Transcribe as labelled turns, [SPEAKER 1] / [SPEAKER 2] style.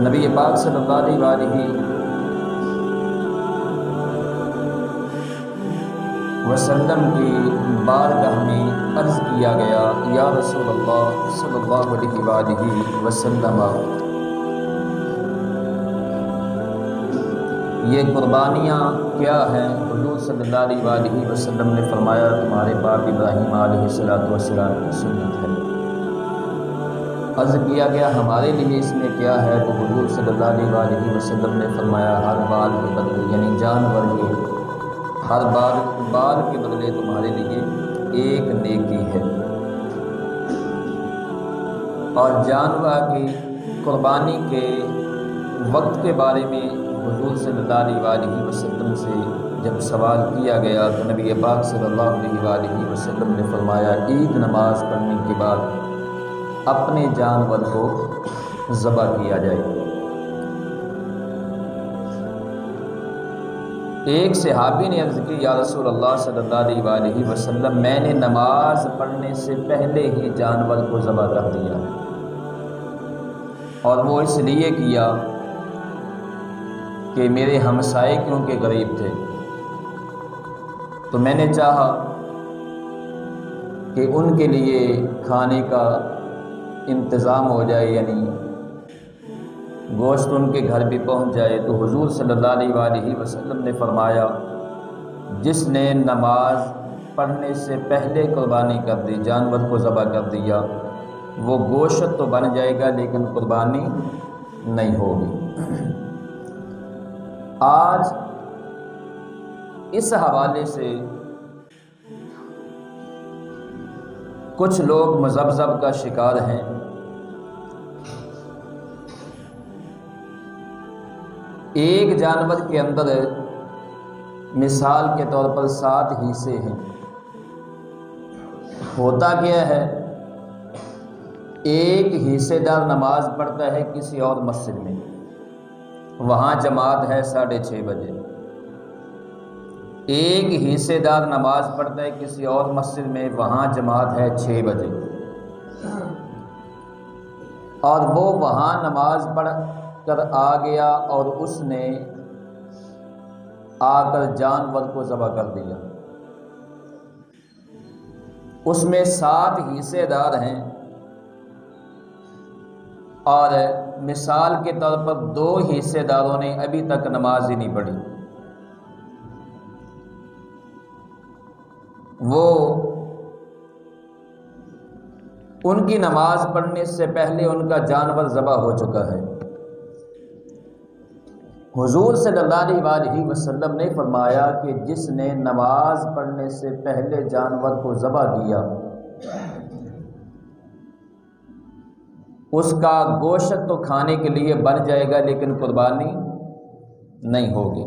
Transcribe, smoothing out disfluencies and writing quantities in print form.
[SPEAKER 1] نبی پاک صلی اللہ علیہ وسلم کی بارگاہ میں عرض کیا گیا، یا رسول اللہ صلی اللہ علیہ وآلہ وسلم، یہ قربانیاں کیا ہیں؟ حضور صلی اللہ علیہ وآلہ وسلم نے فرمایا، تمہارے باپ ابراہیم علیہ السلام کی سنت ہے۔ عرض کیا گیا ہمارے لیے اس میں کیا ہے؟ تو حضور صلی اللہ علیہ وآلہ وسلم نے فرمایا، ہر بال کے بدلے، یعنی جانور کے ہر بال کے بدلے تمہارے لیے ایک نیکی ہے۔ اور جانور کی قربانی کے وقت کے بارے میں حضور صلی اللہ علیہ وآلہ وسلم سے جب سوال کیا گیا تو نبی پاک صلی اللہ علیہ وآلہ وسلم نے فرمایا، عید نماز پڑھنے کے بعد اپنے جانور کو ذبح کیا جائے۔ ایک صحابی نے عرض کی، یا رسول اللہ صلی اللہ علیہ وآلہ وسلم، میں نے نماز پڑھنے سے پہلے ہی جانور کو ذبح کر دیا، اور وہ اس لیے کیا کہ میرے ہمسائے کیونکہ غریب تھے، تو میں نے چاہا کہ ان کے لیے کھانے کا انتظام ہو جائے، یعنی گوشت ان کے گھر بھی پہنچ جائے۔ تو حضور صلی اللہ علیہ وآلہ وسلم نے فرمایا، جس نے نماز پڑھنے سے پہلے قربانی کر دی، جانور کو ذبح کر دیا، وہ گوشت تو بن جائے گا لیکن قربانی نہیں ہوگی۔ آج اس حوالے سے کچھ لوگ مذبذب کا شکار ہیں۔ ایک جانور کے اندر مثال کے طور پر 7 حصے ہیں۔ ہوتا کیا ہے، ایک حصے دار نماز پڑھتا ہے کسی اور مسجد میں، وہاں جماعت ہے 6:30 بجے۔ ایک حصے دار نماز پڑھتا ہے کسی اور مسجد میں، وہاں جماعت ہے 6 بجے، اور وہ وہاں نماز پڑھ کر آ گیا اور اس نے آ کر جانور کو ذبح کر دیا۔ اس میں 7 حصے دار ہیں، اور مثال کے طور پر 2 حصے داروں نے ابھی تک نماز ہی نہیں پڑھی۔ وہ ان کی نماز پڑھنے سے پہلے ان کا جانور ذبح ہو چکا ہے۔ حضور صلی اللہ علیہ وآلہ وسلم نے فرمایا کہ جس نے نماز پڑھنے سے پہلے جانور کو ذبح کیا، اس کا گوشت تو کھانے کے لیے بن جائے گا لیکن قربانی نہیں ہوگی۔